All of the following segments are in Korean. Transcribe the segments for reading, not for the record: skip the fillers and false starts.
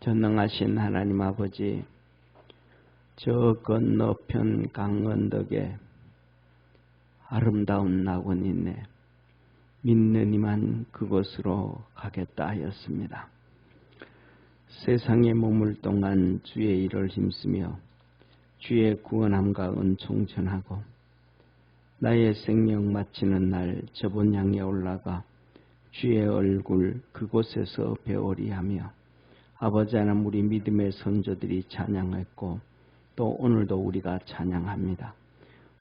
전능하신 하나님 아버지, 저 건너편 강언덕에 아름다운 낙원이 있네. 믿는 이만 그곳으로 가겠다 하였습니다. 세상에 머물 동안 주의 일을 힘쓰며 주의 구원함과 은총 전하고 나의 생명 마치는 날 저번 향에 올라가 주의 얼굴 그곳에서 배우리 하며 아버지 하나님, 우리 믿음의 선조들이 찬양했고 또 오늘도 우리가 찬양합니다.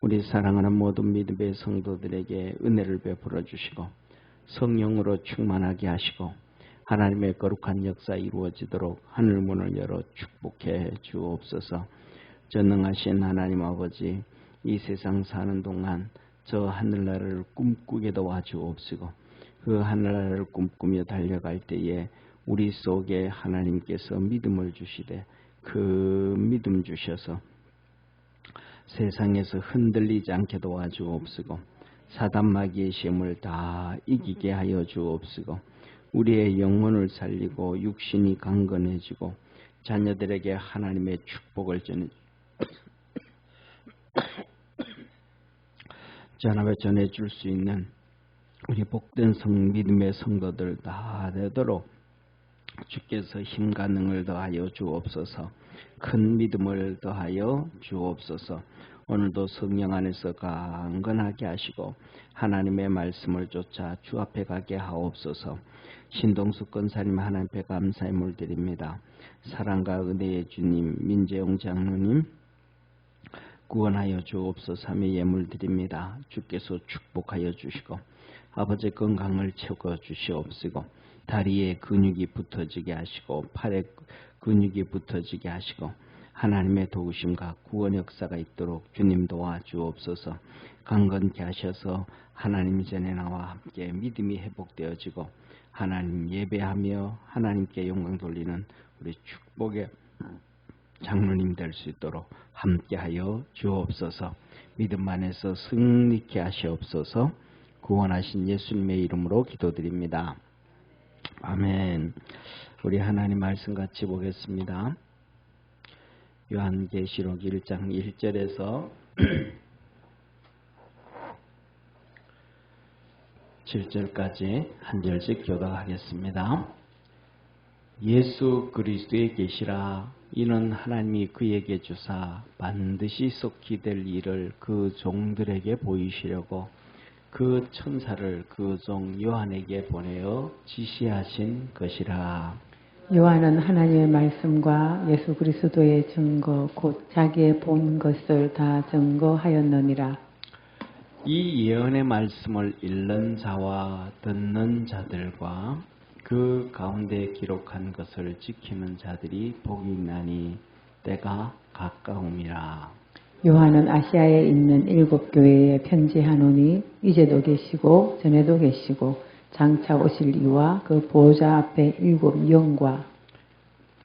우리 사랑하는 모든 믿음의 성도들에게 은혜를 베풀어 주시고 성령으로 충만하게 하시고 하나님의 거룩한 역사 이루어지도록 하늘문을 열어 축복해 주옵소서. 전능하신 하나님 아버지, 이 세상 사는 동안 저 하늘나라를 꿈꾸게 도와주옵시고 그 하늘나라를 꿈꾸며 달려갈 때에 우리 속에 하나님께서 믿음을 주시되 그 믿음 주셔서 세상에서 흔들리지 않게 도와주옵시고 사단 마귀의 시험을 다 이기게 하여 주옵시고 우리의 영혼을 살리고 육신이 강건해지고 자녀들에게 하나님의 축복을 전해줄 수 있는 우리 복된 믿음의 성도들 다 되도록 주께서 힘과 능을 더하여 주옵소서. 큰 믿음을 더하여 주옵소서. 오늘도 성령 안에서 강건하게 하시고 하나님의 말씀을 쫓아 주 앞에 가게 하옵소서. 신동숙 권사님 하나님께 감사의 물드립니다. 사랑과 은혜의 주님, 민재용 장로님 구원하여 주옵소서 하며 예물 드립니다. 주께서 축복하여 주시고 아버지 건강을 채워 주시옵시고 다리에 근육이 붙어지게 하시고 팔에 근육이 붙어지게 하시고 하나님의 도우심과 구원 역사가 있도록 주님 도와주옵소서. 강건케 하셔서 하나님 전에 나와 함께 믿음이 회복되어지고 하나님 예배하며 하나님께 영광 돌리는 우리 축복의 장로님 될 수 있도록 함께하여 주옵소서. 믿음 안에서 승리케 하시옵소서. 구원하신 예수님의 이름으로 기도드립니다. 아멘. 우리 하나님 말씀 같이 보겠습니다. 요한계시록 1장 1절에서 7절까지 한 절씩 교독하겠습니다. 예수 그리스도의 계시라. 이는 하나님이 그에게 주사 반드시 속히 될 일을 그 종들에게 보이시려고 그 천사를 그 종 요한에게 보내어 지시하신 것이라. 요한은 하나님의 말씀과 예수 그리스도의 증거 곧 자기의 본 것을 다 증거하였느니라. 이 예언의 말씀을 읽는 자와 듣는 자들과 그 가운데 기록한 것을 지키는 자들이 복이 있나니 때가 가까움이라. 요한은 아시아에 있는 7교회에 편지하노니 이제도 계시고 전에도 계시고 장차 오실 이와 그 보호자 앞에 7 영과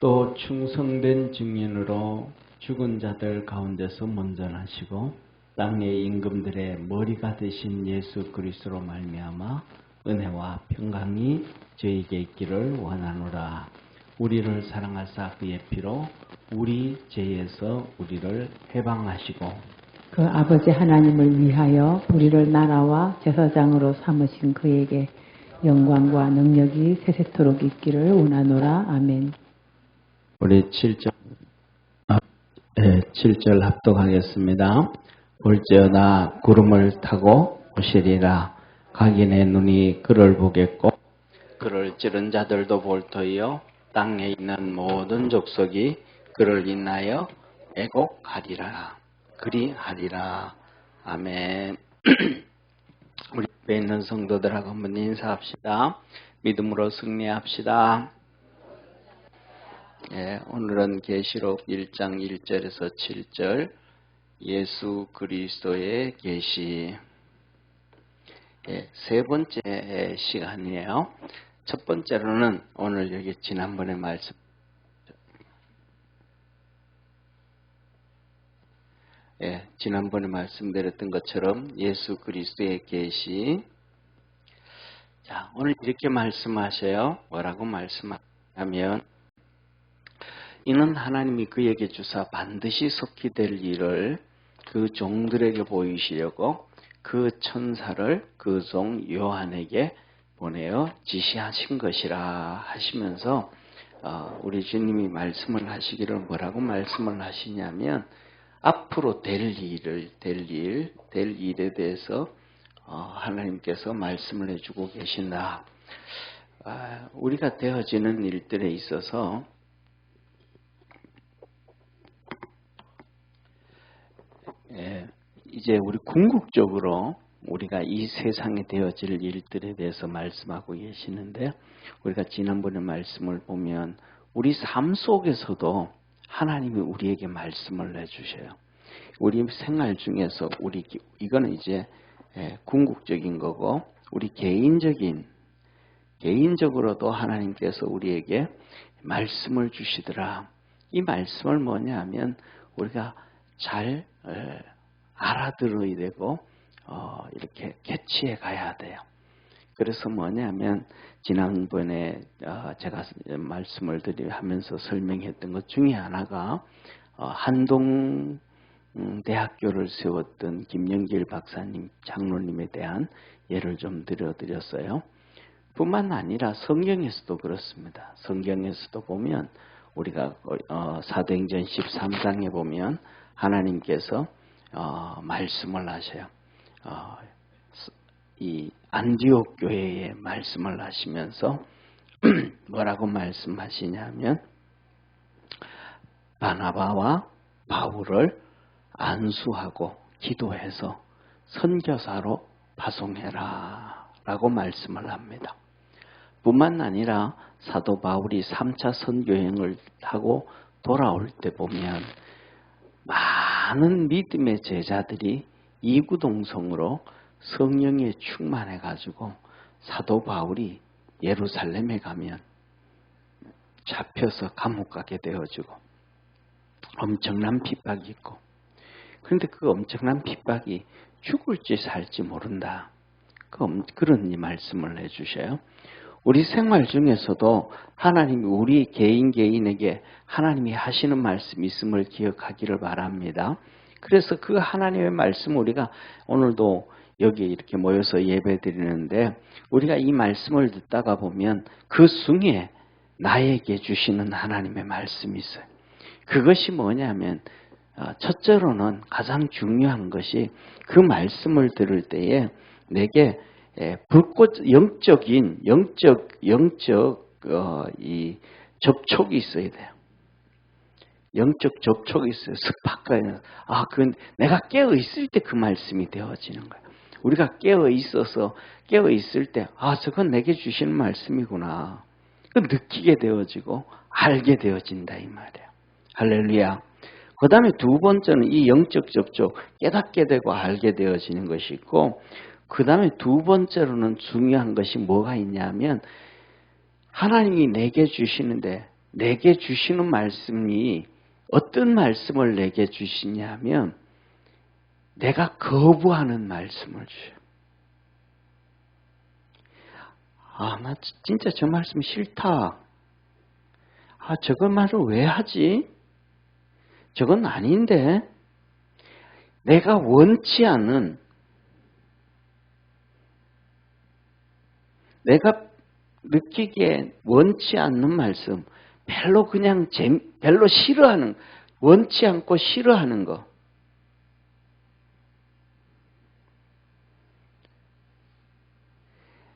또 충성된 증인으로 죽은 자들 가운데서 먼저 나시고 땅의 임금들의 머리가 되신 예수 그리스도로 말미암아 은혜와 평강이 저에게 있기를 원하노라. 우리를 사랑하사 그의 피로 우리 죄에서 우리를 해방하시고 그 아버지 하나님을 위하여 우리를 나라와 제사장으로 삼으신 그에게 영광과 능력이 세세토록 있기를 원하노라. 아멘. 우리 7절 합독하겠습니다. 볼지어다 구름을 타고 오시리라. 각인의 눈이 그를 보겠고 그를 찌른 자들도 볼 터이요 땅에 있는 모든 족속이 그를 인하여 애곡하리라. 그리하리라. 아멘. 우리 옆에 있는 성도들하고 한번 인사합시다. 믿음으로 승리합시다. 오늘은 계시록 1장 1절에서 7절 예수 그리스도의 계시 세 번째 시간이에요. 첫 번째로는 오늘 여기 지난번에 지난번에 말씀드렸던 것처럼 예수 그리스도의 계시. 자, 오늘 이렇게 말씀하셔요. 뭐라고 말씀하냐면 이는 하나님이 그에게 주사 반드시 속히 될 일을 그 종들에게 보이시려고 그 천사를 그 종 요한에게 보내어 지시하신 것이라 하시면서 우리 주님이 말씀을 하시기를 뭐라고 말씀을 하시냐면 앞으로 될 일에 대해서 하나님께서 말씀을 해주고 계신다. 우리가 되어지는 일들에 있어서 이제 우리 궁극적으로 우리가 이 세상에 되어질 일들에 대해서 말씀하고 계시는데 우리가 지난번에 말씀을 보면 우리 삶 속에서도 하나님이 우리에게 말씀을 해주셔요. 우리 생활 중에서 이거는 이제 궁극적인 거고 우리 개인적으로도 하나님께서 우리에게 말씀을 주시더라. 이 말씀을 뭐냐 하면 우리가 잘 알아들어야 되고 이렇게 캐치해 가야 돼요. 그래서 뭐냐면 지난번에 제가 말씀을 하면서 설명했던 것 중에 하나가 한동 대학교를 세웠던 김영길 박사님 장로님에 대한 예를 좀 들어드렸어요. 뿐만 아니라 성경에서도 그렇습니다. 성경에서도 보면 우리가 사도행전 13장에 보면 하나님께서 말씀을 하셔요. 이 안디옥 교회에 말씀을 하시면서 뭐라고 말씀하시냐면 바나바와 바울을 안수하고 기도해서 선교사로 파송해라 라고 말씀을 합니다. 뿐만 아니라 사도 바울이 3차 선교행을 하고 돌아올 때 보면 많은 믿음의 제자들이 이구동성으로 성령에 충만해 가지고 사도 바울이 예루살렘에 가면 잡혀서 감옥 가게 되어지고 엄청난 핍박이 있고 그런데 그 엄청난 핍박이 죽을지 살지 모른다. 그런 말씀을 해주셔요. 우리 생활 중에서도 하나님이 우리 개인에게 하나님이 하시는 말씀이 있음을 기억하기를 바랍니다. 그래서 그 하나님의 말씀 우리가 오늘도 여기 이렇게 모여서 예배 드리는데 우리가 이 말씀을 듣다가 보면 그 중에 나에게 주시는 하나님의 말씀이 있어요. 그것이 뭐냐면 첫째로는 가장 중요한 것이 그 말씀을 들을 때에 내게 영적 이 접촉이 있어야 돼요. 영적 접촉이 있어요. 스파크가 그건 내가 깨어 있을 때 그 말씀이 되어지는 거예요. 우리가 깨어 있을 때 저건 내게 주시는 말씀이구나. 그 느끼게 되어지고 알게 되어진다 이 말이에요. 할렐루야. 그 다음에 두 번째는 이 영적 접촉 깨닫게 되고 알게 되어지는 것이 있고 그 다음에 두 번째로는 중요한 것이 뭐가 있냐면 하나님이 내게 주시는데 내게 주시는 말씀이 어떤 말씀을 내게 주시냐면 내가 거부하는 말씀을 주셔요. 나 진짜 저 말씀 싫다. 저거 말을 왜 하지? 저건 아닌데. 내가 원치 않는 내가 느끼기에 원치 않는 말씀, 별로 싫어하는, 원치 않고 싫어하는 거.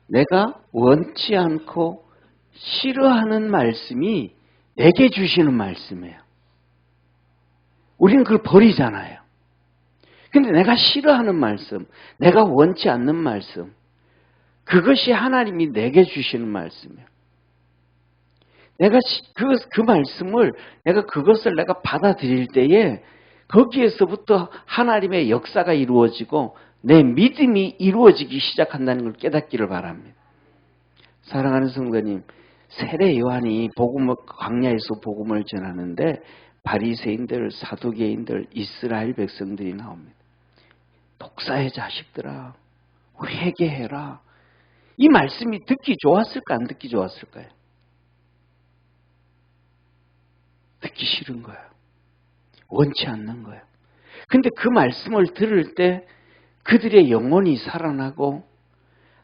내가 원치 않고 싫어하는 말씀이 내게 주시는 말씀이에요. 우리는 그걸 버리잖아요. 근데 내가 싫어하는 말씀, 내가 원치 않는 말씀, 그것이 하나님이 내게 주시는 말씀이에요. 내가 그 말씀을 그것을 내가 받아들일 때에 거기에서부터 하나님의 역사가 이루어지고 내 믿음이 이루어지기 시작한다는 걸 깨닫기를 바랍니다. 사랑하는 성도님, 세례 요한이 광야에서 복음을 전하는데 바리새인들, 사두개인들, 이스라엘 백성들이 나옵니다. 독사의 자식들아, 회개해라. 이 말씀이 듣기 좋았을까 안 듣기 좋았을까요? 듣기 듣기 싫은 거예요. 원치 않는 거예요. 근데 그 말씀을 들을 때 그들의 영혼이 살아나고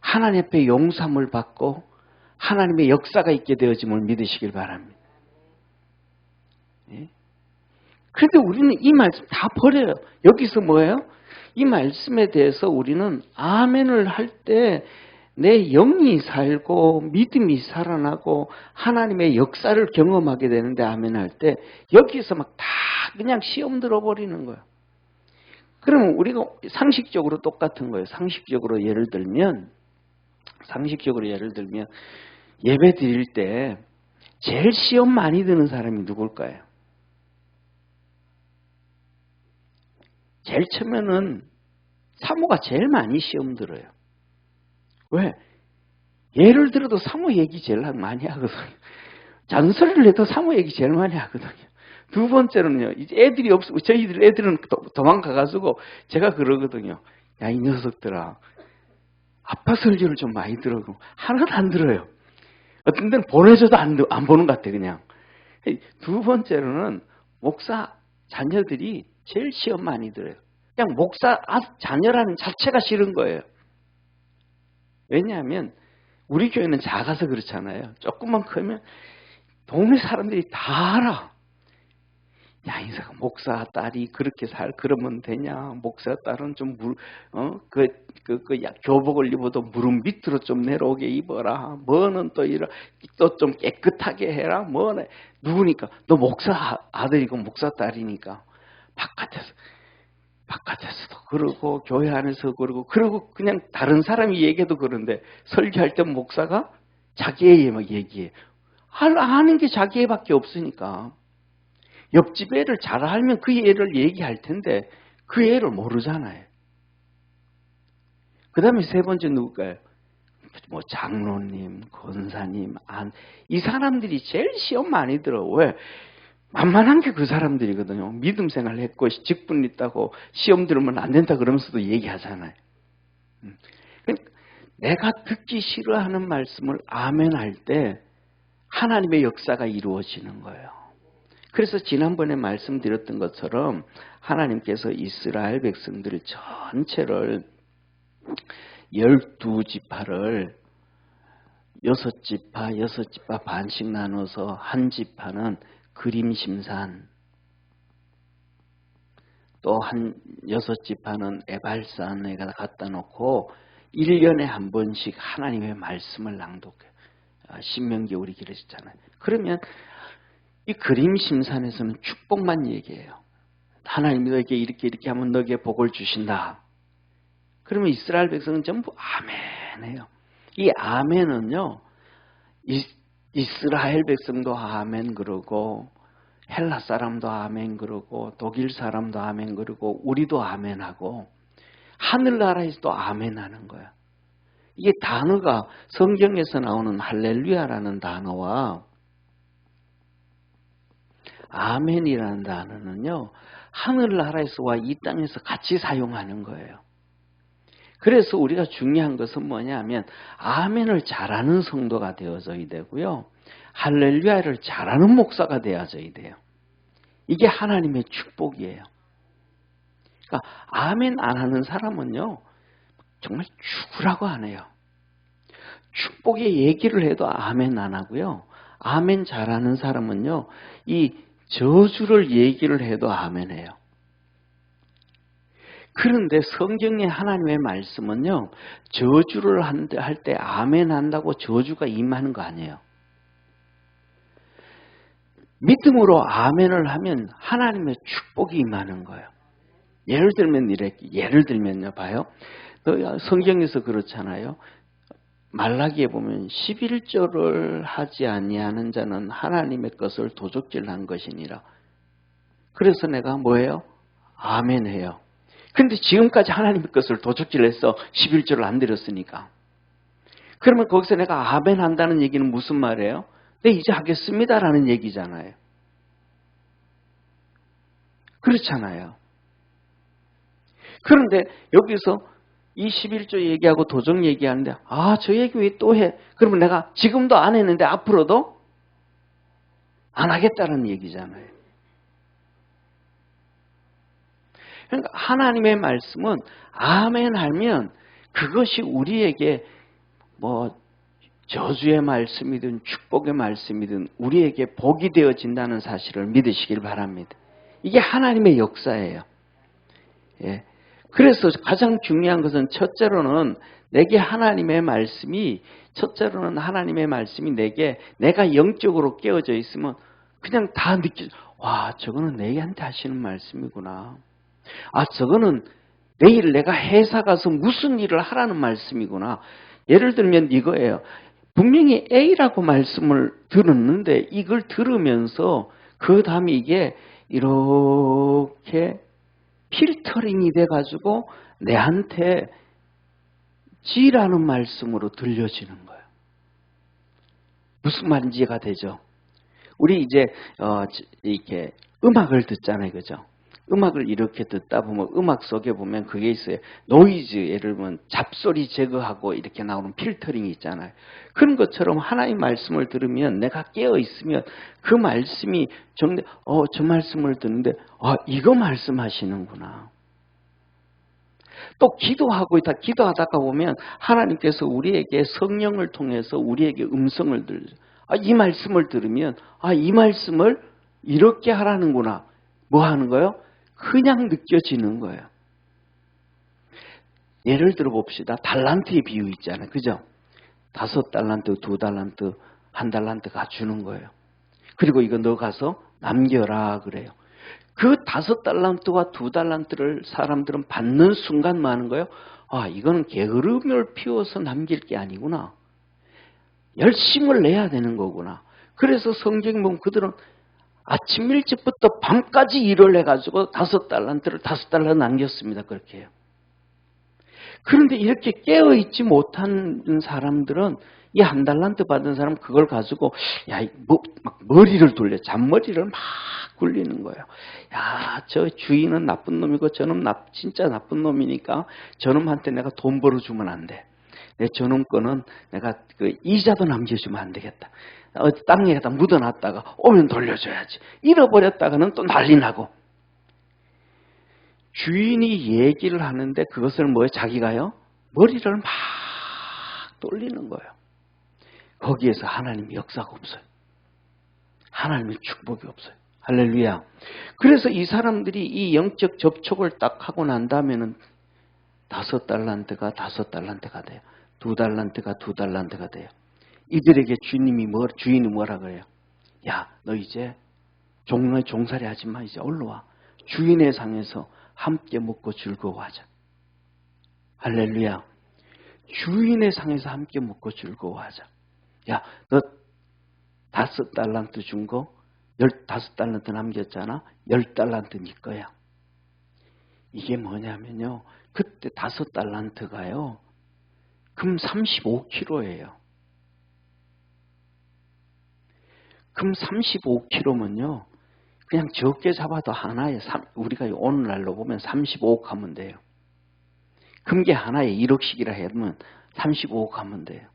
하나님 앞에 용서함을 받고 하나님의 역사가 있게 되어짐을 믿으시길 바랍니다. 예? 그런데 우리는 이 말씀 다 버려요. 여기서 뭐예요? 이 말씀에 대해서 우리는 아멘을 할 때 내 영이 살고 믿음이 살아나고 하나님의 역사를 경험하게 되는데 아멘 할 때 여기서 막 다 그냥 시험 들어버리는 거예요. 그러면 우리가 상식적으로 똑같은 거예요. 상식적으로 예를 들면 예배 드릴 때 제일 시험 많이 드는 사람이 누굴까요? 제일 처음에는 사모가 제일 많이 시험 들어요. 왜? 예를 들어도 사모 얘기 제일 많이 하거든요. 잔소리를 해도 사모 얘기 제일 많이 하거든요. 두 번째로는요, 이제 애들이 없고, 저희들 애들은 도망가가지고 제가 그러거든요. 야, 이 녀석들아. 아빠 설교를 좀 많이 들어고 하나도 안 들어요. 어떤 데는 보내줘도 안 보는 것 같아, 그냥. 두 번째로는 목사 자녀들이 제일 시험 많이 들어요. 그냥 목사 자녀라는 자체가 싫은 거예요. 왜냐하면 우리 교회는 작아서 그렇잖아요. 조금만 크면 동네 사람들이 다 알아. 야, 인사가 목사 딸이 그렇게 그러면 되냐? 목사 딸은 좀 교복을 입어도 무릎 밑으로 좀 내려오게 입어라. 뭐는 또 좀 깨끗하게 해라. 뭐는 누구니까? 너 목사 아들이고 목사 딸이니까 바깥에서도 그러고 교회 안에서 그러고 그냥 다른 사람이 얘기해도 그런데 설교할 때 목사가 자기 애 막 얘기해. 아는 게 자기 애밖에 없으니까. 옆집 애를 잘 알면 그 애를 얘기할 텐데 그 애를 모르잖아요. 그 다음에 세 번째 누굴까요? 뭐 장로님, 권사님, 이 사람들이 제일 시험 많이 들어. 왜? 만만한 게 그 사람들이거든요. 믿음 생활 했고 직분 있다고 시험 들으면 안 된다 그러면서도 얘기하잖아요. 내가 듣기 싫어하는 말씀을 아멘 할 때 하나님의 역사가 이루어지는 거예요. 그래서 지난번에 말씀드렸던 것처럼 하나님께서 이스라엘 백성들 전체를 12지파를 6지파 반씩 나눠서 한 지파는 그림심산, 또 한 6지파는 에발산에 갖다 놓고 1년에 한 번씩 하나님의 말씀을 낭독해요. 신명기 우리 기르셨잖아요. 그러면 이 그림심산에서는 축복만 얘기해요. 하나님이 너에게 이렇게 하면 너에게 복을 주신다. 그러면 이스라엘 백성은 전부 아멘 해요. 이 아멘은요, 이스라엘 백성도 아멘 그러고 헬라 사람도 아멘 그러고 독일 사람도 아멘 그러고 우리도 아멘하고 하늘나라에서도 아멘하는 거야. 이게 단어가 성경에서 나오는 할렐루야라는 단어와 아멘이라는 단어는요, 하늘나라에서와 이 땅에서 같이 사용하는 거예요. 그래서 우리가 중요한 것은 뭐냐면 아멘을 잘하는 성도가 되어져야 되고요. 할렐루야를 잘하는 목사가 되어져야 돼요. 이게 하나님의 축복이에요. 그러니까 아멘 안 하는 사람은요. 정말 죽으라고 안 해요. 축복의 얘기를 해도 아멘 안 하고요. 아멘 잘하는 사람은요. 이 저주를 얘기를 해도 아멘 해요. 그런데 성경의 하나님의 말씀은요. 저주를 할 때 아멘 한다고 저주가 임하는 거 아니에요. 믿음으로 아멘을 하면 하나님의 축복이 임하는 거예요. 예를 들면요. 봐요. 성경에서 그렇잖아요. 말라기에 보면 11조를 하지 아니하는 자는 하나님의 것을 도적질한 것이니라. 그래서 내가 뭐예요? 아멘 해요. 근데 지금까지 하나님의 것을 도적질해서 11조를 안 드렸으니까. 그러면 거기서 내가 아멘 한다는 얘기는 무슨 말이에요? 네, 이제 하겠습니다라는 얘기잖아요. 그렇잖아요. 그런데 여기서 이 11조 얘기하고 도적 얘기하는데 저 얘기 왜 또 해? 그러면 내가 지금도 안 했는데 앞으로도 안 하겠다는 얘기잖아요. 그러니까 하나님의 말씀은 아멘 하면 그것이 우리에게 뭐 저주의 말씀이든 축복의 말씀이든 우리에게 복이 되어진다는 사실을 믿으시길 바랍니다. 이게 하나님의 역사예요. 예. 그래서 가장 중요한 것은 첫째로는 하나님의 말씀이 내가 영적으로 깨어져 있으면 그냥 다 와, 저거는 내한테 하시는 말씀이구나. 아, 저거는 내일 내가 회사 가서 무슨 일을 하라는 말씀이구나. 예를 들면 이거예요. 분명히 A라고 말씀을 들었는데 이걸 들으면서 그 다음에 이게 이렇게 필터링이 돼가지고 내한테 G라는 말씀으로 들려지는 거예요. 무슨 말인지 이해가 되죠? 우리 이제 이렇게 음악을 듣잖아요, 그죠? 음악을 이렇게 듣다 보면 음악 속에 보면 그게 있어요. 노이즈, 예를 들면 잡소리 제거하고 이렇게 나오는 필터링이 있잖아요. 그런 것처럼 하나님 말씀을 들으면 내가 깨어 있으면 그 말씀이 저 말씀을 듣는데 이거 말씀하시는구나. 또 기도하다가 보면 하나님께서 우리에게 성령을 통해서 우리에게 음성을 들죠. 이 말씀을 들으면 이 말씀을 이렇게 하라는구나. 뭐 하는 거예요? 그냥 느껴지는 거예요. 예를 들어 봅시다. 달란트의 비유 있잖아요. 그죠? 5달란트, 2달란트, 1달란트가 주는 거예요. 그리고 이거 너 가서 남겨라 그래요. 그 5달란트와 2달란트를 사람들은 받는 순간 뭐 하는 거예요? 이거는 게으름을 피워서 남길 게 아니구나. 열심을 내야 되는 거구나. 그래서 성경에 보면 그들은 아침 일찍부터 밤까지 일을 해가지고 5달란트를 5달러 남겼습니다. 그렇게 해요. 그런데 이렇게 깨어있지 못한 사람들은 이 1달란트 받은 사람 그걸 가지고 막 머리를 돌려 잔머리를 막 굴리는 거예요. 저 주인은 나쁜 놈이고 저놈 진짜 나쁜 놈이니까 저놈한테 내가 돈 벌어주면 안 돼. 내 저놈 거는 내가 그 이자도 남겨주면 안 되겠다. 땅에다 묻어놨다가 오면 돌려줘야지. 잃어버렸다가는 또 난리 나고. 주인이 얘기를 하는데 그것을 자기가요? 머리를 막 돌리는 거예요. 거기에서 하나님의 역사가 없어요. 하나님의 축복이 없어요. 할렐루야. 그래서 이 사람들이 이 영적 접촉을 딱 하고 난 다음에는 5달란트가 5달란트가 돼요. 2달란트가 2달란트가 돼요. 이들에게 주인이 뭐라 그래요? 너 이제 종살이 하지 마. 이제 올라와. 주인의 상에서 함께 먹고 즐거워하자. 할렐루야. 주인의 상에서 함께 먹고 즐거워하자. 너 5달란트 준 거 15달란트 남겼잖아. 10달란트 네 거야. 이게 뭐냐면요. 그때 5달란트가요. 금 35kg예요. 금 35kg면요. 그냥 적게 잡아도 하나에 우리가 오늘날로 보면 35억 하면 돼요. 금괴 하나에 1억씩이라 하면 35억 하면 돼요.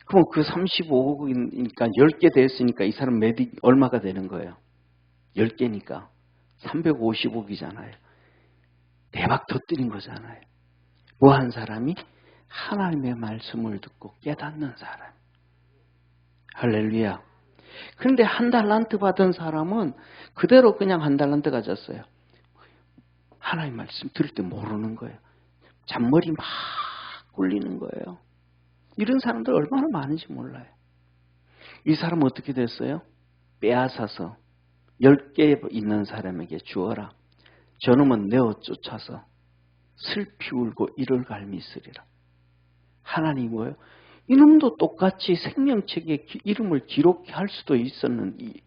그럼 그 35억이니까 10개 됐으니까 이 사람 얼마가 되는 거예요? 10개니까 350억이잖아요. 대박 터뜨린 거잖아요. 뭐 한 사람이? 하나님의 말씀을 듣고 깨닫는 사람. 할렐루야. 그런데 1달란트 받은 사람은 그대로 그냥 1달란트 가졌어요. 하나님 말씀 들을 때 모르는 거예요. 잔머리 막 굴리는 거예요. 이런 사람들 얼마나 많은지 몰라요. 이 사람은 어떻게 됐어요? 빼앗아서 10개 있는 사람에게 주어라. 저놈은 내어 쫓아서 슬피 울고 이를 갈미쓰리라. 하나님이 뭐예요? 이놈도 똑같이 생명책에 이름을 기록할 수도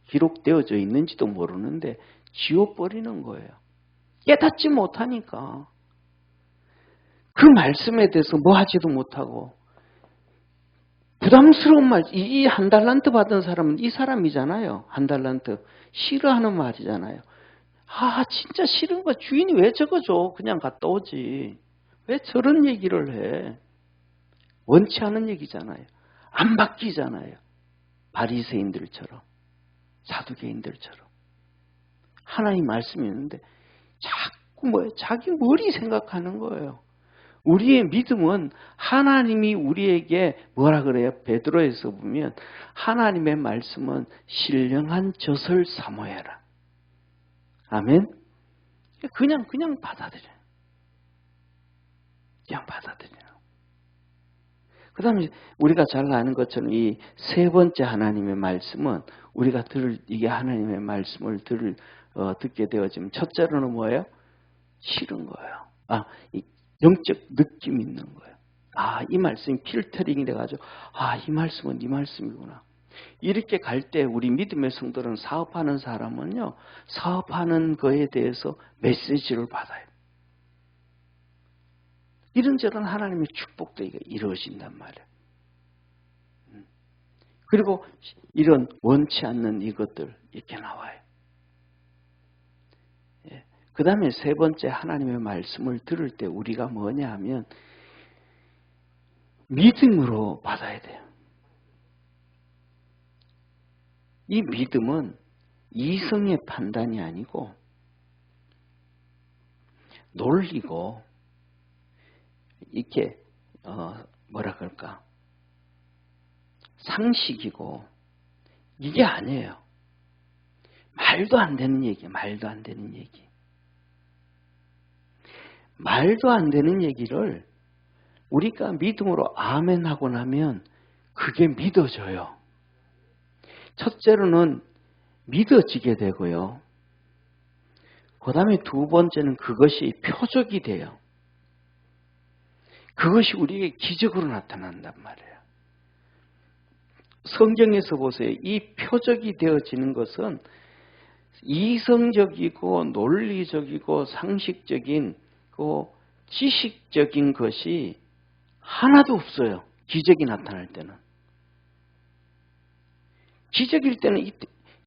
기록되어져 있는지도 모르는데 지워버리는 거예요. 깨닫지 못하니까. 그 말씀에 대해서 뭐 하지도 못하고. 부담스러운 말, 이 1달란트 받은 사람은 이 사람이잖아요. 1달란트. 싫어하는 말이잖아요. 진짜 싫은 거 주인이 왜 적어줘? 그냥 갔다 오지. 왜 저런 얘기를 해? 원치 않은 얘기잖아요. 안 바뀌잖아요. 바리새인들처럼, 사두개인들처럼. 하나님 말씀이 있는데 자꾸 뭐예요? 자기 머리 생각하는 거예요. 우리의 믿음은 하나님이 우리에게 뭐라 그래요? 베드로에서 보면 하나님의 말씀은 신령한 젖을 사모해라. 아멘? 그냥 받아들여요. 그냥 받아들여요. 그 다음에 우리가 잘 아는 것처럼 이 세 번째 하나님의 말씀은 우리가 이게 하나님의 말씀을 듣게 되어지면 첫째로는 뭐예요? 싫은 거예요. 이 영적 느낌 있는 거예요. 이 말씀이 필터링이 돼가지고 이 말씀은 네 말씀이구나. 이렇게 갈 때 우리 믿음의 성도는 사업하는 사람은요. 사업하는 거에 대해서 메시지를 받아요. 이런저런 하나님의 축복도 이루어진단 말이에요. 그리고 이런 원치 않는 이것들 이렇게 나와요. 그 다음에 세 번째 하나님의 말씀을 들을 때 우리가 뭐냐 하면 믿음으로 받아야 돼요. 이 믿음은 이성의 판단이 아니고 논리고 이렇게 뭐라 그럴까 상식이고 이게 아니에요. 말도 안 되는 얘기, 말도 안 되는 얘기. 말도 안 되는 얘기를 우리가 믿음으로 아멘 하고 나면 그게 믿어져요. 첫째로는 믿어지게 되고요. 그 다음에 두 번째는 그것이 표적이 돼요. 그것이 우리에게 기적으로 나타난단 말이에요. 성경에서 보세요. 이 표적이 되어지는 것은 이성적이고 논리적이고 상식적인 그 지식적인 것이 하나도 없어요. 기적이 나타날 때는. 기적일 때는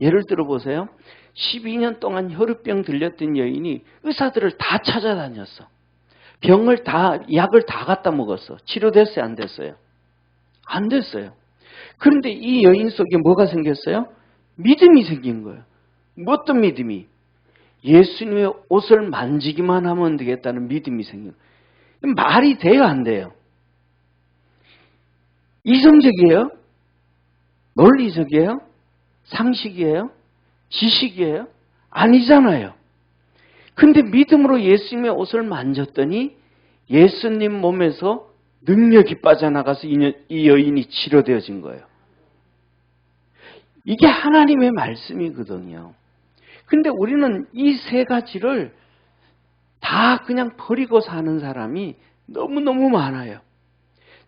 예를 들어 보세요. 12년 동안 혈우병 들렸던 여인이 의사들을 다 찾아다녔어. 약을 다 갖다 먹었어. 치료됐어요? 안 됐어요? 안 됐어요. 그런데 이 여인 속에 뭐가 생겼어요? 믿음이 생긴 거예요. 어떤 믿음이? 예수님의 옷을 만지기만 하면 되겠다는 믿음이 생긴 거예요. 말이 돼요? 안 돼요? 이성적이에요? 논리적이에요? 상식이에요? 지식이에요? 아니잖아요. 근데 믿음으로 예수님의 옷을 만졌더니 예수님 몸에서 능력이 빠져나가서 이 여인이 치료되어진 거예요. 이게 하나님의 말씀이거든요. 근데 우리는 이 세 가지를 다 그냥 버리고 사는 사람이 너무너무 많아요.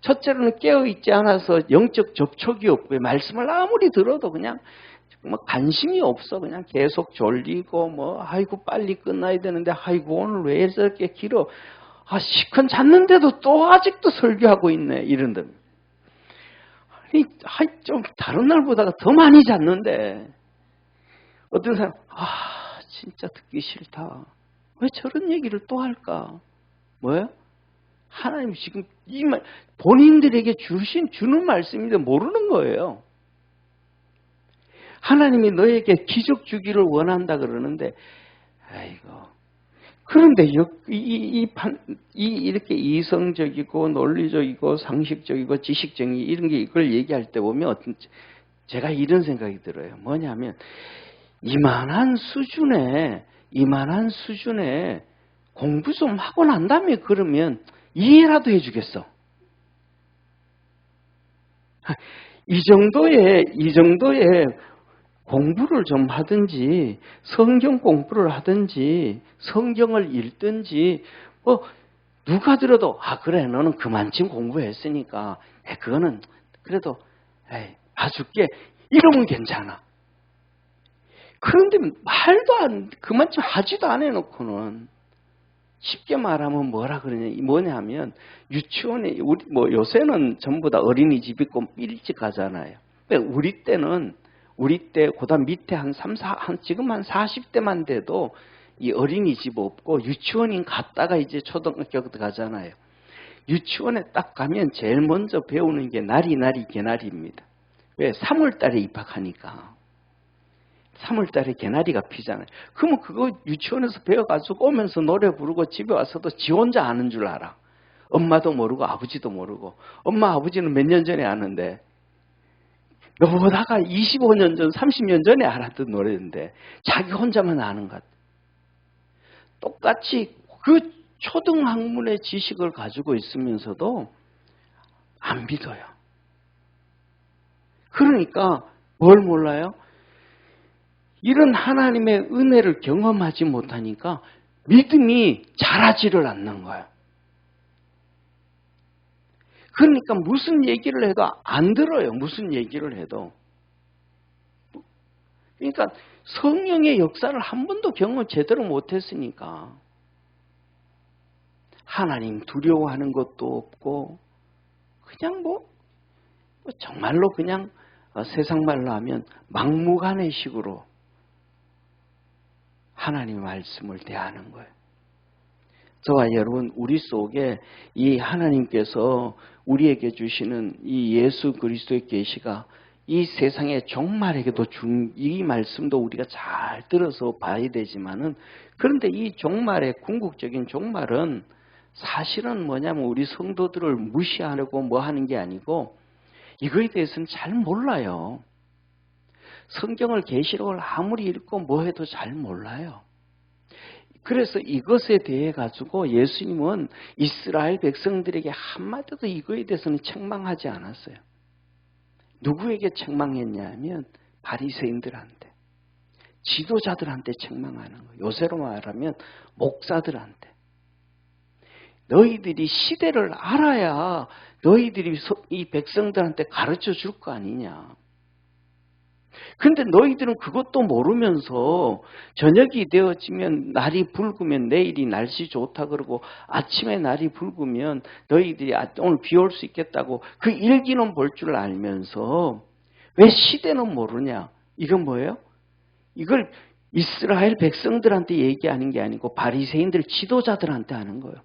첫째로는 깨어있지 않아서 영적 접촉이 없고요. 말씀을 아무리 들어도 그냥 관심이 없어. 그냥 계속 졸리고 아이고 빨리 끝나야 되는데 아이고 오늘 왜 이렇게 길어. 시컨 잤는데도 또 아직도 설교하고 있네. 이런다. 좀 다른 날보다 더 많이 잤는데 어떤 사람 진짜 듣기 싫다. 왜 저런 얘기를 또 할까? 뭐예요? 하나님 지금 이 말 본인들에게 주는 말씀인데 모르는 거예요. 하나님이 너에게 기적 주기를 원한다 그러는데 아이고. 그런데 이렇게 이성적이고 논리적이고 상식적이고 지식적인 이런 게 이걸 얘기할 때 보면 제가 이런 생각이 들어요. 뭐냐면 이만한 수준에 공부 좀 하고 난 다음에 그러면 이해라도 해주겠어. 이 정도의 공부를 좀 하든지 성경 공부를 하든지 성경을 읽든지 누가 들어도 그래 너는 그만큼 공부했으니까 그거는 그래도 봐줄게 이러면 괜찮아. 그런데 그만큼 하지도 안 해놓고는 쉽게 말하면 뭐냐면 유치원에 요새는 전부 다 어린이집 있고 일찍 가잖아요. 우리 때 그다음 밑에 지금 한 40대만 돼도 이 어린이집 없고 유치원인 갔다가 이제 초등학교 가잖아요. 유치원에 딱 가면 제일 먼저 배우는 게 나리 개나리입니다. 왜? 3월 달에 입학하니까. 3월달에 개나리가 피잖아요. 그러면 그거 유치원에서 배워가지고 오면서 노래 부르고 집에 와서도 지 혼자 아는 줄 알아. 엄마도 모르고 아버지도 모르고. 엄마 아버지는 몇 년 전에 아는데 너보다가 25년 전 30년 전에 알았던 노래인데 자기 혼자만 아는 것. 똑같이 그 초등학문의 지식을 가지고 있으면서도 안 믿어요. 그러니까 뭘 몰라요? 이런 하나님의 은혜를 경험하지 못하니까 믿음이 자라지를 않는 거예요. 그러니까 무슨 얘기를 해도 안 들어요. 무슨 얘기를 해도. 그러니까 성령의 역사를 한 번도 경험 제대로 못했으니까 하나님 두려워하는 것도 없고 그냥 정말로 그냥 세상 말로 하면 막무가내 식으로 하나님의 말씀을 대하는 거예요. 저와 여러분 우리 속에 이 하나님께서 우리에게 주시는 이 예수 그리스도의 계시가 이 세상의 종말에게도 이 말씀도 우리가 잘 들어서 봐야 되지만은 그런데 이 종말의 궁극적인 종말은 사실은 뭐냐면 우리 성도들을 무시하려고 뭐 하는 게 아니고 이거에 대해서는 잘 몰라요. 성경을 계시록을 아무리 읽고 뭐 해도 잘 몰라요. 그래서 이것에 대해 가지고 예수님은 이스라엘 백성들에게 한마디도 이거에 대해서는 책망하지 않았어요. 누구에게 책망했냐면 바리새인들한테, 지도자들한테 책망하는 거예요. 요새로 말하면 목사들한테. 너희들이 시대를 알아야 너희들이 이 백성들한테 가르쳐 줄 거 아니냐. 근데 너희들은 그것도 모르면서 저녁이 되어지면 날이 붉으면 내일이 날씨 좋다 그러고 아침에 날이 붉으면 너희들이 오늘 비 올 수 있겠다고 그 일기는 볼 줄 알면서 왜 시대는 모르냐. 이건 뭐예요? 이걸 이스라엘 백성들한테 얘기하는 게 아니고 바리새인들 지도자들한테 하는 거예요.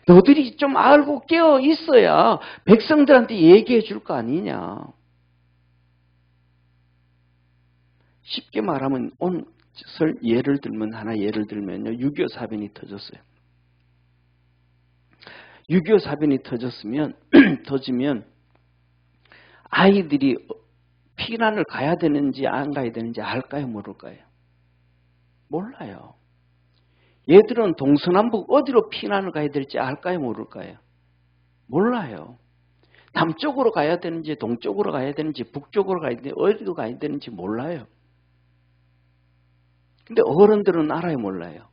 너들이 좀 알고 깨어 있어야 백성들한테 얘기해 줄 거 아니냐. 쉽게 말하면 오늘 예를 들면요. 6.25 사변이 터졌어요. 6.25 사변이 터지면 아이들이 피난을 가야 되는지 안 가야 되는지 알까요? 모를까요? 몰라요. 얘들은 동서남북 어디로 피난을 가야 될지 알까요? 모를까요? 몰라요. 남쪽으로 가야 되는지 동쪽으로 가야 되는지 북쪽으로 가야 되는지 어디로 가야 되는지 몰라요. 근데 어른들은 알아요, 몰라요?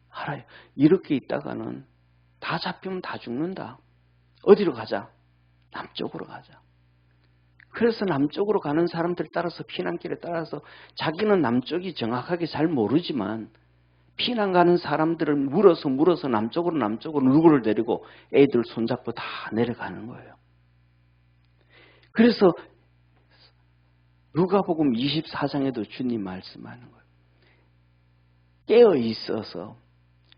알아요. 이렇게 있다가는 다 잡히면 다 죽는다. 어디로 가자? 남쪽으로 가자. 그래서 남쪽으로 가는 사람들 따라서 피난길에 따라서 자기는 남쪽이 정확하게 잘 모르지만 피난 가는 사람들을 물어서 남쪽으로 누구를 데리고 애들 손잡고 다 내려가는 거예요. 그래서 누가복음 24장에도 주님 말씀하는 거예요. 깨어 있어서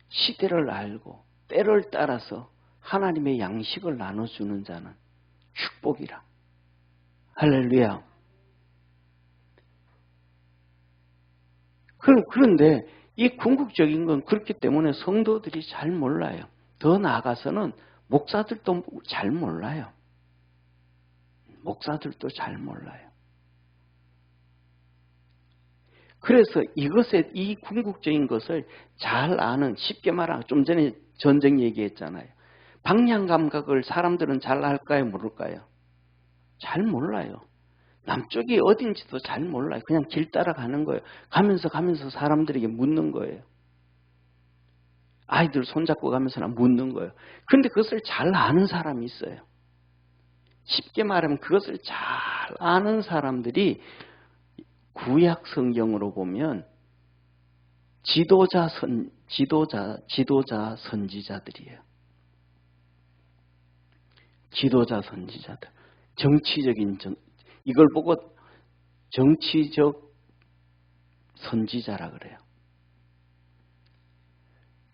시대를 알고 때를 따라서 하나님의 양식을 나눠주는 자는 축복이라. 할렐루야. 그런데 이 궁극적인 건 그렇기 때문에 성도들이 잘 몰라요. 더 나아가서는 목사들도 잘 몰라요. 목사들도 잘 몰라요. 그래서 이 궁극적인 것을 잘 아는, 쉽게 말하면 좀 전에 전쟁 얘기했잖아요. 방향 감각을 사람들은 잘 알까요? 모를까요? 잘 몰라요. 남쪽이 어딘지도 잘 몰라요. 그냥 길 따라가는 거예요. 가면서 사람들에게 묻는 거예요. 아이들 손잡고 가면서 묻는 거예요. 그런데 그것을 잘 아는 사람이 있어요. 쉽게 말하면 그것을 잘 아는 사람들이 구약 성경으로 보면 지도자 선지자들이에요. 지도자 선지자들. 이걸 보고 정치적 선지자라 그래요.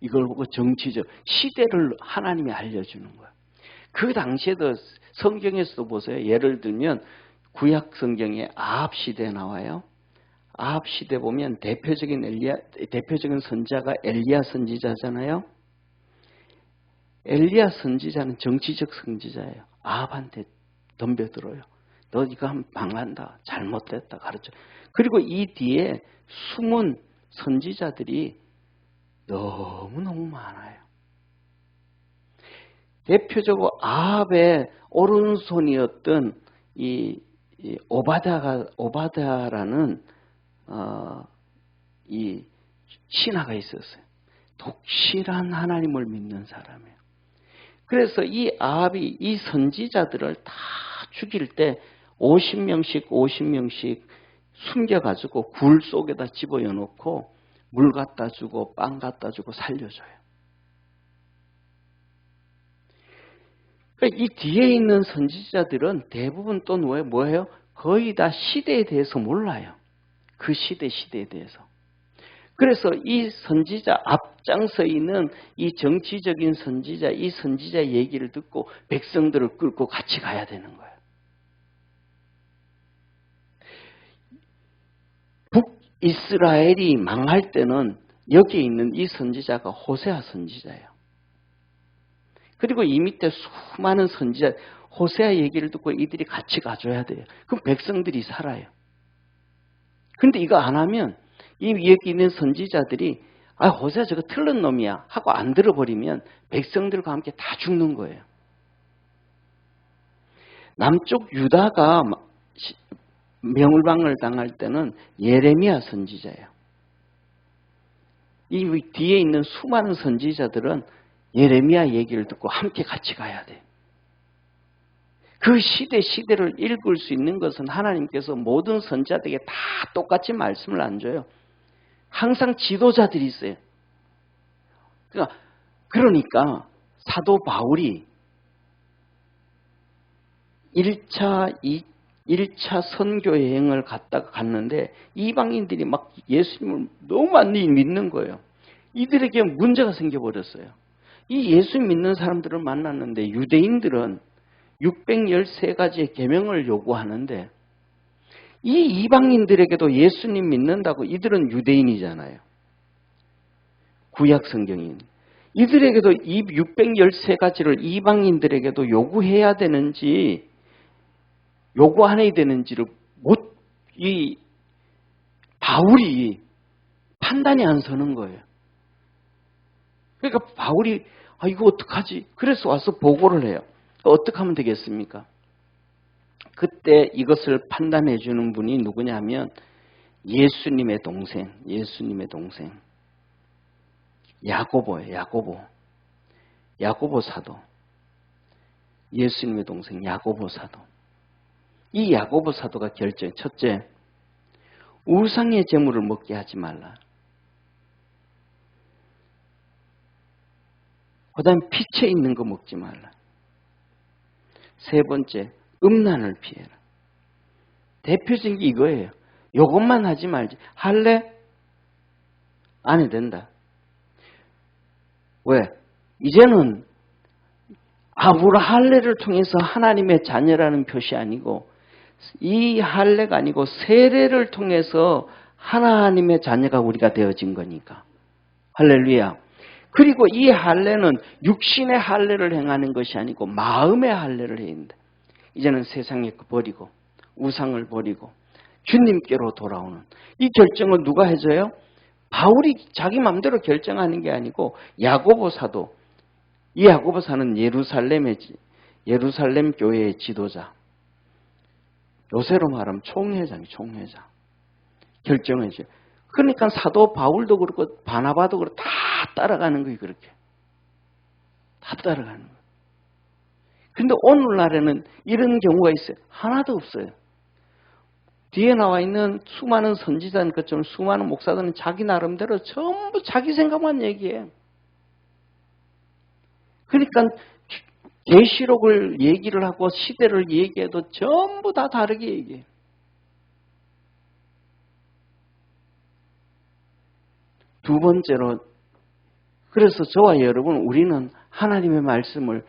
이걸 보고 정치적 시대를 하나님이 알려주는 거예요. 그 당시에도 성경에서도 보세요. 예를 들면 구약 성경에 아합 시대 나와요. 아합 시대 보면 대표적인 선지자가 엘리야 선지자잖아요. 엘리야 선지자는 정치적 선지자예요. 아합한테 덤벼들어요. 너 이거 하면 망한다. 잘못됐다. 가르쳐. 그리고 이 뒤에 숨은 선지자들이 너무너무 많아요. 대표적으로 아합의 오른손이었던 이 오바댜라는 이 신하가 있었어요. 독실한 하나님을 믿는 사람이에요. 그래서 이 아합이 이 선지자들을 다 죽일 때 50명씩 숨겨가지고 굴 속에다 집어넣고 물 갖다 주고 빵 갖다 주고 살려줘요. 이 뒤에 있는 선지자들은 대부분 또 뭐예요? 거의 다 시대에 대해서 몰라요. 그 시대에 대해서. 그래서 이 선지자 앞장서 있는 이 정치적인 선지자, 이 선지자 얘기를 듣고 백성들을 끌고 같이 가야 되는 거예요. 북이스라엘이 망할 때는 여기에 있는 이 선지자가 호세아 선지자예요. 그리고 이 밑에 수많은 선지자, 호세아 얘기를 듣고 이들이 같이 가줘야 돼요. 그럼 백성들이 살아요. 근데 이거 안 하면 이 위에 있는 선지자들이 호세아 저거 틀린 놈이야 하고 안 들어버리면 백성들과 함께 다 죽는 거예요. 남쪽 유다가 명울방을 당할 때는 예레미야 선지자예요. 이 뒤에 있는 수많은 선지자들은 예레미야 얘기를 듣고 함께 같이 가야 돼요. 그 시대를 읽을 수 있는 것은 하나님께서 모든 선지자들에게 다 똑같이 말씀을 안 줘요. 항상 지도자들이 있어요. 그러니까 사도 바울이 1차 선교 여행을 갔는데 이방인들이 막 예수님을 너무 많이 믿는 거예요. 이들에게 문제가 생겨버렸어요. 이 예수 믿는 사람들을 만났는데 유대인들은 613가지의 계명을 요구하는데 이 이방인들에게도 예수님 믿는다고 이들은 유대인이잖아요. 구약 성경인. 이들에게도 이 613가지를 이방인들에게도 요구해야 되는지 요구 안 해야 되는지를 이 바울이 판단이 안 서는 거예요. 그러니까 바울이 이거 어떡하지? 그래서 와서 보고를 해요. 어떻게 하면 되겠습니까? 그때 이것을 판단해 주는 분이 누구냐 하면 예수님의 동생 야고보예요. 야고보 사도. 예수님의 동생 야고보 사도. 이 야고보 사도가 결정해. 첫째, 우상의 제물을 먹게 하지 말라. 그 다음에 피체 있는 거 먹지 말라. 세 번째, 음란을 피해라. 대표적인 게 이거예요. 이것만 하지 말지. 할래? 안 해도 된다. 왜? 이제는 우리 할례를 통해서 하나님의 자녀라는 표시 아니고 이 할례가 아니고 세례를 통해서 하나님의 자녀가 우리가 되어진 거니까. 할렐루야. 그리고 이 할례는 육신의 할례를 행하는 것이 아니고 마음의 할례를 해야 된다. 이제는 세상에 버리고 우상을 버리고 주님께로 돌아오는 이 결정을 누가 해줘요? 바울이 자기 마음대로 결정하는 게 아니고 야고보 사도. 이 야고보 사는 예루살렘 교회의 지도자. 요새로 말하면 총회장. 결정해줘요. 그러니까 사도 바울도 그렇고 바나바도 그렇고 다 따라가는 거예요. 그렇게. 다 따라가는 거예요. 근데 오늘날에는 이런 경우가 있어요. 하나도 없어요. 뒤에 나와 있는 수많은 선지자인 것처럼 수많은 목사들은 자기 나름대로 전부 자기 생각만 얘기해요. 그러니까 계시록을 얘기를 하고 시대를 얘기해도 전부 다 다르게 얘기해요. 두 번째로, 그래서 저와 여러분, 우리는 하나님의 말씀을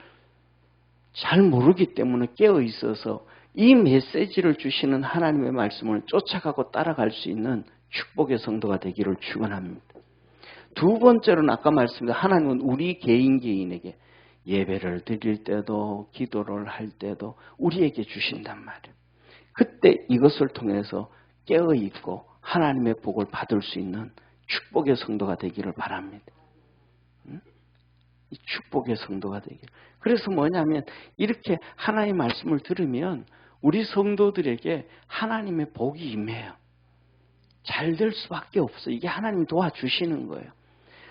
잘 모르기 때문에 깨어 있어서 이 메시지를 주시는 하나님의 말씀을 쫓아가고 따라갈 수 있는 축복의 성도가 되기를 축원합니다. 두 번째로는 아까 말씀드린 하나님은 우리 개인에게 예배를 드릴 때도 기도를 할 때도 우리에게 주신단 말이에요. 그때 이것을 통해서 깨어있고 하나님의 복을 받을 수 있는 축복의 성도가 되기를 바랍니다. 이 축복의 성도가 되기를. 그래서 뭐냐면 이렇게 하나님의 말씀을 들으면 우리 성도들에게 하나님의 복이 임해요. 잘 될 수밖에 없어요. 이게 하나님 도와주시는 거예요.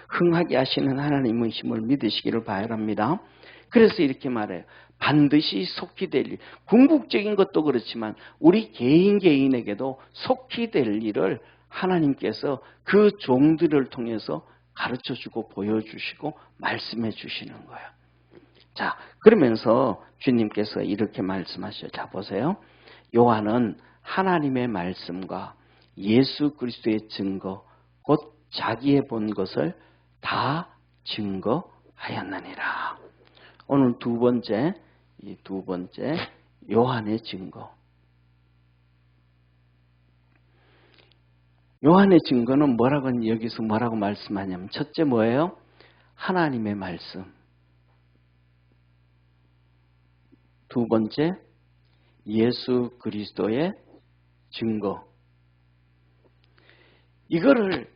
흥하게 하시는 하나님의 힘을 믿으시기를 바랍니다. 그래서 이렇게 말해요. 반드시 속히 될 일. 궁극적인 것도 그렇지만 우리 개인에게도 속히 될 일을 하나님께서 그 종들을 통해서 가르쳐주고 보여주시고 말씀해 주시는 거예요. 자, 그러면서 주님께서 이렇게 말씀하셔요. 자, 보세요. 요한은 하나님의 말씀과 예수 그리스도의 증거, 곧 자기의 본 것을 다 증거하였느니라. 오늘 두 번째 요한의 증거. 요한의 증거는 여기서 뭐라고 말씀하냐면 첫째 뭐예요? 하나님의 말씀. 두 번째 예수 그리스도의 증거. 이거를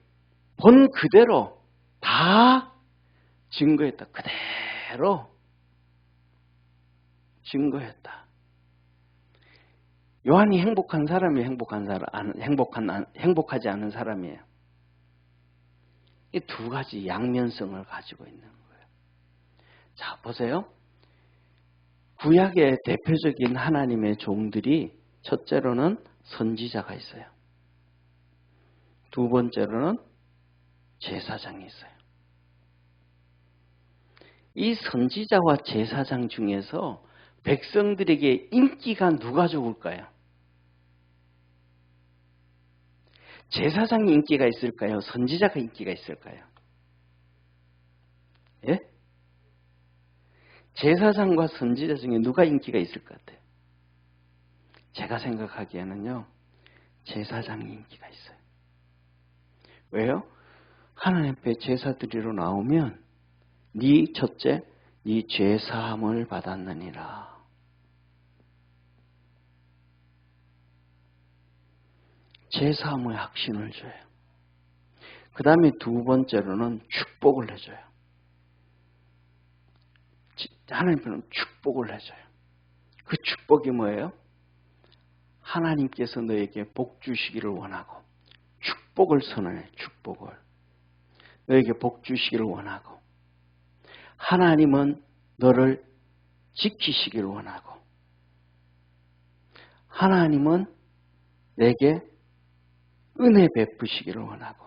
본 그대로 다 증거했다. 그대로 증거했다. 요한이 행복한 사람이 행복하지 않은 사람이에요. 이 두 가지 양면성을 가지고 있는 거예요. 자, 보세요. 구약의 대표적인 하나님의 종들이 첫째로는 선지자가 있어요. 두 번째로는 제사장이 있어요. 이 선지자와 제사장 중에서 백성들에게 인기가 누가 좋을까요? 제사장이 인기가 있을까요? 선지자가 인기가 있을까요? 예? 제사장과 선지자 중에 누가 인기가 있을 것 같아요? 제가 생각하기에는요, 제사장이 인기가 있어요. 왜요? 하나님 앞에 제사 드리러 나오면 첫째, 네 죄사함을 받았느니라. 죄사함의 확신을 줘요. 그 다음에 두 번째로는 축복을 해줘요. 하나님께는 축복을 해줘요. 그 축복이 뭐예요? 하나님께서 너에게 복 주시기를 원하고 축복을 선언해. 축복을 너에게 복 주시기를 원하고 하나님은 너를 지키시기를 원하고 하나님은 내게 은혜 베푸시기를 원하고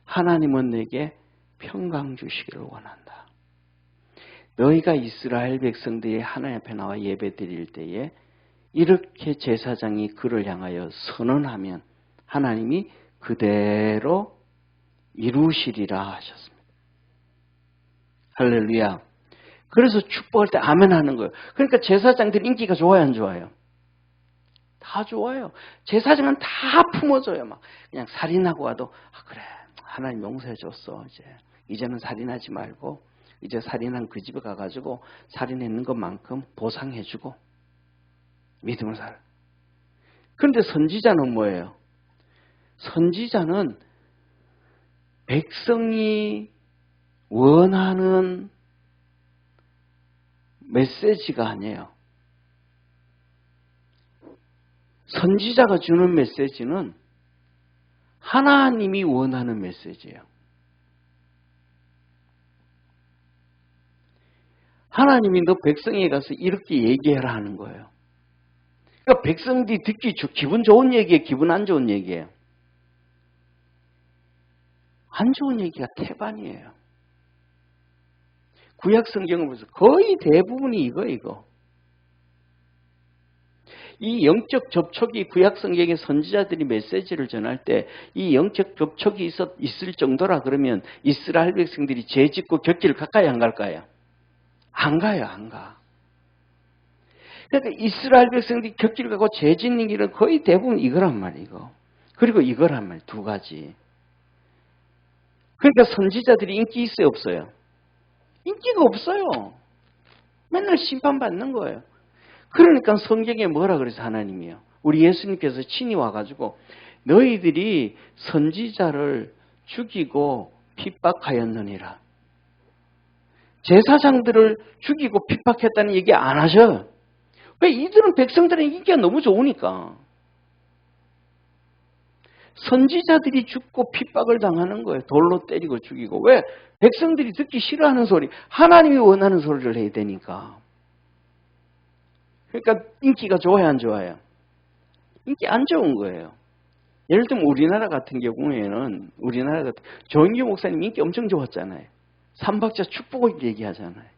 하나님은 내게 평강 주시기를 원한다. 너희가 이스라엘 백성들이 하나님 앞에 나와 예배 드릴 때에 이렇게 제사장이 그를 향하여 선언하면 하나님이 그대로 이루시리라 하셨습니다. 할렐루야. 그래서 축복할 때 아멘 하는 거예요. 그러니까 제사장들 인기가 좋아요, 안 좋아요? 다 좋아요. 제사장은 다 품어줘요. 막 그냥 살인하고 와도 그래, 하나님 용서해 줬어. 이제는 살인하지 말고 이제 살인한 그 집에 가가지고 살인했는 것만큼 보상해주고 믿음을 살. 그런데 선지자는 뭐예요? 선지자는 백성이 원하는 메시지가 아니에요. 선지자가 주는 메시지는 하나님이 원하는 메시지예요. 하나님이 너 백성에 가서 이렇게 얘기해라 하는 거예요. 그러니까 백성들이 듣기 기분 좋은 얘기예요? 기분 안 좋은 얘기예요? 안 좋은 얘기가 태반이에요. 구약 성경을 보면서 거의 대부분이 이거. 이 영적 접촉이 구약 성경의 선지자들이 메시지를 전할 때 이 영적 접촉이 있을 정도라 그러면 이스라엘 백성들이 죄 짓고 곁길 가까이 안 갈까요? 안 가요, 안 가. 그러니까 이스라엘 백성들이 격길 가고 죄 짓는 길은 거의 대부분 이거란 말이고. 그리고 이거란 말, 두 가지. 그러니까 선지자들이 인기 있어요, 없어요? 인기가 없어요. 맨날 심판받는 거예요. 그러니까 성경에 뭐라 그래서 하나님이요? 우리 예수님께서 친히 와가지고 너희들이 선지자를 죽이고 핍박하였느니라. 제사장들을 죽이고 핍박했다는 얘기 안 하셔. 왜? 이들은 백성들의 인기가 너무 좋으니까. 선지자들이 죽고 핍박을 당하는 거예요. 돌로 때리고 죽이고. 왜? 백성들이 듣기 싫어하는 소리, 하나님이 원하는 소리를 해야 되니까. 그러니까 인기가 좋아요, 안 좋아요? 인기 안 좋은 거예요. 예를 들면 우리나라 같은 경우에는 조인규 목사님 인기 엄청 좋았잖아요. 삼박자 축복을 얘기하잖아요.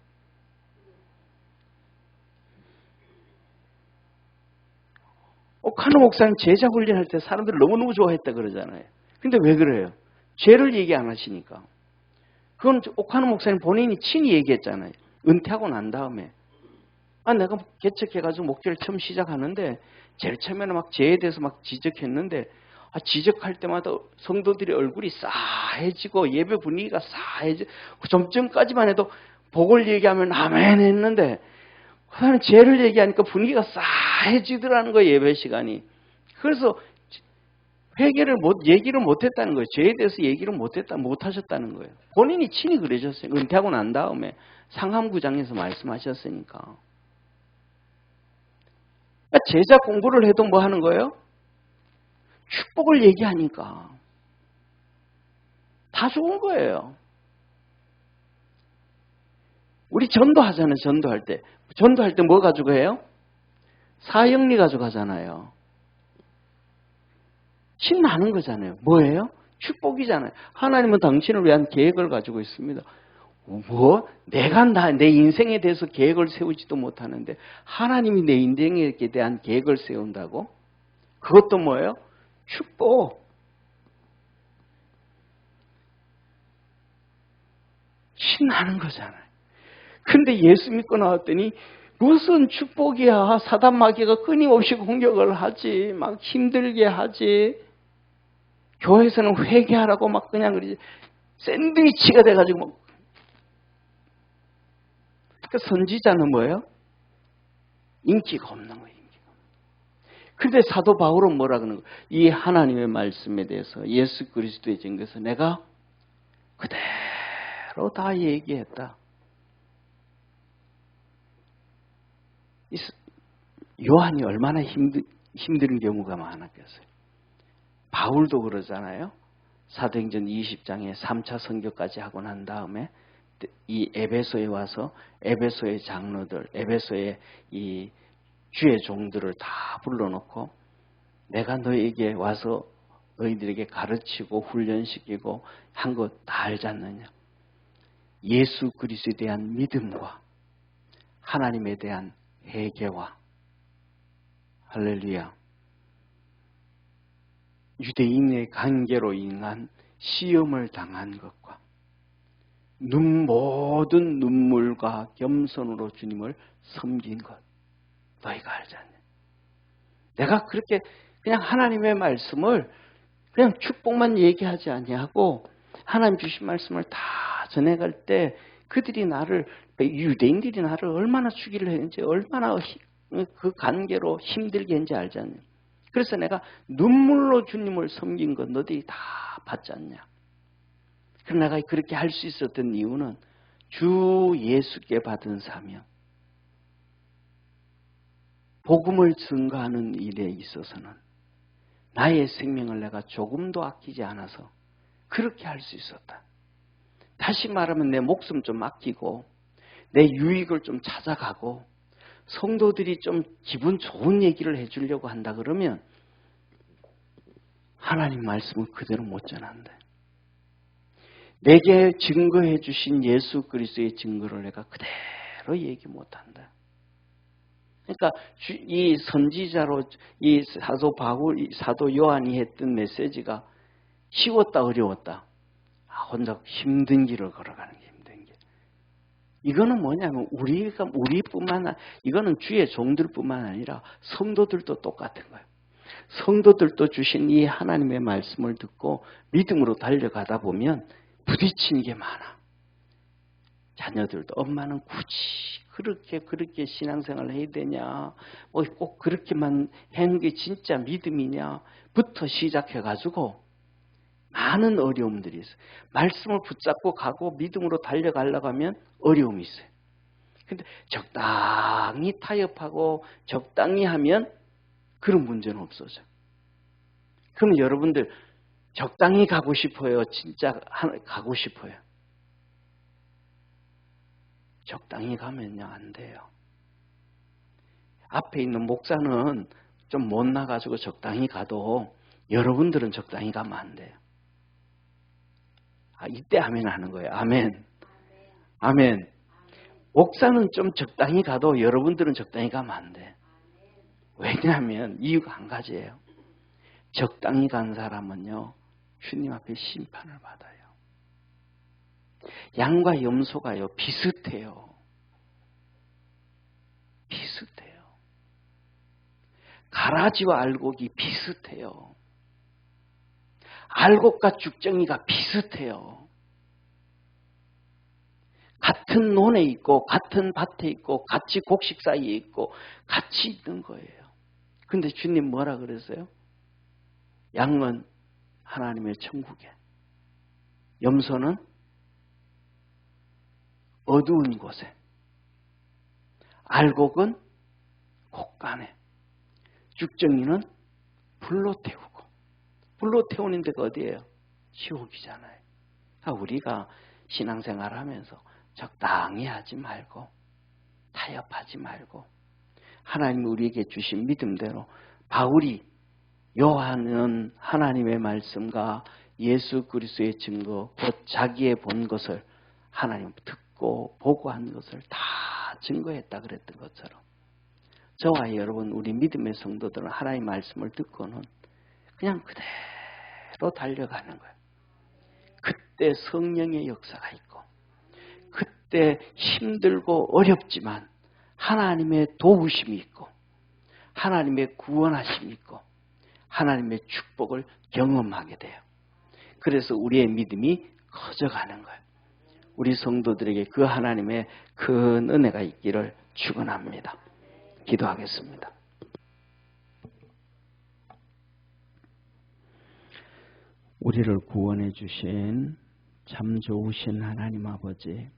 오카노 목사님 제자 훈련할 때 사람들 너무너무 좋아했다 그러잖아요. 근데 왜 그래요? 죄를 얘기 안 하시니까. 그건 오카노 목사님 본인이 친히 얘기했잖아요. 은퇴하고 난 다음에. 내가 개척해가지고 목회를 처음 시작하는데 제일 처음에는 막 죄에 대해서 막 지적했는데 지적할 때마다 성도들의 얼굴이 싸해지고 예배 분위기가 싸해지고 좀 전까지만 해도 복을 얘기하면 아멘 했는데 그다음에 죄를 얘기하니까 분위기가 싸해지더라는 거예요, 예배 시간이. 그래서 얘기를 못했다는 거예요. 죄에 대해서 얘기를 못하셨다는 거예요. 본인이 친히 그러셨어요. 은퇴하고 난 다음에 상암구장에서 말씀하셨으니까. 제자 공부를 해도 뭐 하는 거예요? 축복을 얘기하니까. 다 좋은 거예요. 우리 전도하잖아요, 전도할 때. 전도할 때 뭐 가지고 해요? 사형리 가지고 하잖아요. 신나는 거잖아요. 뭐예요? 축복이잖아요. 하나님은 당신을 위한 계획을 가지고 있습니다. 뭐? 내가 내 인생에 대해서 계획을 세우지도 못하는데 하나님이 내 인생에 대한 계획을 세운다고? 그것도 뭐예요? 축복. 신나는 거잖아요. 근데 예수 믿고 나왔더니 무슨 축복이야. 사단 마귀가 끊임없이 공격을 하지. 막 힘들게 하지. 교회에서는 회개하라고 막 그냥 그러지. 샌드위치가 돼가지고 막. 그 선지자는 뭐예요? 인기가 없는 거예요. 인기가. 근데 사도 바울은 뭐라 그러는 거예요? 이 하나님의 말씀에 대해서 예수 그리스도의 증거에서 내가 그대로 다 얘기했다. 요한이 얼마나 힘든 경우가 많았겠어요. 바울도 그러잖아요. 사도행전 20장에 3차 선교까지 하고 난 다음에 이 에베소에 와서 에베소의 장로들, 에베소의 이 주의 종들을 다 불러놓고 내가 너에게 와서 너희들에게 가르치고 훈련시키고 한 것 다 알지 않느냐. 예수 그리스도에 대한 믿음과 하나님에 대한 회개와 할렐루야. 유대인의 관계로 인한 시험을 당한 것과 모든 눈물과 겸손으로 주님을 섬긴 것 너희가 알지 않냐. 내가 그렇게 그냥 하나님의 말씀을 그냥 축복만 얘기하지 아니하고 하나님 주신 말씀을 다 전해갈 때 그들이 나를 유대인들이 나를 얼마나 주기를 했는지 얼마나 그 관계로 힘들게 했는지 알지 않냐. 그래서 내가 눈물로 주님을 섬긴 것 너희들이 다 봤지 않냐. 그러나 내가 그렇게 할 수 있었던 이유는 주 예수께 받은 사명, 복음을 증거하는 일에 있어서는 나의 생명을 내가 조금도 아끼지 않아서 그렇게 할 수 있었다. 다시 말하면 내 목숨 좀 아끼고 내 유익을 좀 찾아가고 성도들이 좀 기분 좋은 얘기를 해주려고 한다 그러면 하나님 말씀은 그대로 못 전한다. 내게 증거해 주신 예수 그리스도의 증거를 내가 그대로 얘기 못한다. 그러니까 이 선지자로 이 사도 바울, 사도 요한이 했던 메시지가 쉬웠다 어려웠다. 혼자 힘든 길을 걸어가는 게 힘든 길. 이거는 뭐냐면 우리뿐만 이거는 주의 종들뿐만 아니라 성도들도 똑같은 거예요. 성도들도 주신 이 하나님의 말씀을 듣고 믿음으로 달려가다 보면 부딪히는 게 많아. 자녀들도 엄마는 굳이 그렇게 신앙생활을 해야 되냐, 뭐 꼭 그렇게만 하는 게 진짜 믿음이냐부터 시작해가지고 많은 어려움들이 있어요. 말씀을 붙잡고 가고 믿음으로 달려가려고 하면 어려움이 있어요. 근데 적당히 타협하고 적당히 하면 그런 문제는 없어져. 그럼 여러분들 적당히 가고 싶어요? 진짜 가고 싶어요? 적당히 가면요, 안 돼요. 앞에 있는 목사는 좀 못 나가지고 적당히 가도 여러분들은 적당히 가면 안 돼요. 이때 아멘 하는 거예요. 아멘. 아멘. 목사는 좀 적당히 가도 여러분들은 적당히 가면 안 돼. 왜냐하면 이유가 한 가지예요. 적당히 간 사람은요, 주님 앞에 심판을 받아요. 양과 염소가요, 비슷해요. 비슷해요. 가라지와 알곡이 비슷해요. 알곡과 죽정이가 비슷해요. 같은 논에 있고 같은 밭에 있고 같이 곡식 사이에 있고 같이 있는 거예요. 근데 주님 뭐라 그랬어요? 양은 하나님의 천국에, 염소는 어두운 곳에, 알곡은 곳간에, 죽정이는 불로 태우고. 불로 태우는 데가 어디예요? 지옥이잖아요. 그러니까 우리가 신앙생활을 하면서 적당히 하지 말고 타협하지 말고 하나님이 우리에게 주신 믿음대로, 바울이 요한은 하나님의 말씀과 예수 그리스도의 증거, 곧 자기의 본 것을 하나님 듣고 보고 한 것을 다 증거했다 그랬던 것처럼, 저와 여러분, 우리 믿음의 성도들은 하나님의 말씀을 듣고는 그냥 그대로 달려가는 거예요. 그때 성령의 역사가 있고, 그때 힘들고 어렵지만 하나님의 도우심이 있고, 하나님의 구원하심이 있고, 하나님의 축복을 경험하게 돼요. 그래서 우리의 믿음이 커져가는 거예요. 우리 성도들에게 그 하나님의 큰 은혜가 있기를 축원합니다. 기도하겠습니다. 우리를 구원해 주신 참 좋으신 하나님 아버지,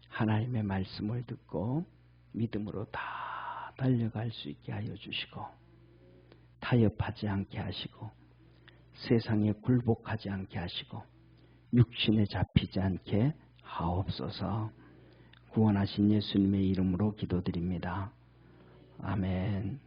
하나님의 말씀을 듣고 믿음으로 다 달려갈 수 있게 하여 주시고, 타협하지 않게 하시고, 세상에 굴복하지 않게 하시고, 육신에 잡히지 않게 하옵소서. 구원하신 예수님의 이름으로 기도드립니다. 아멘.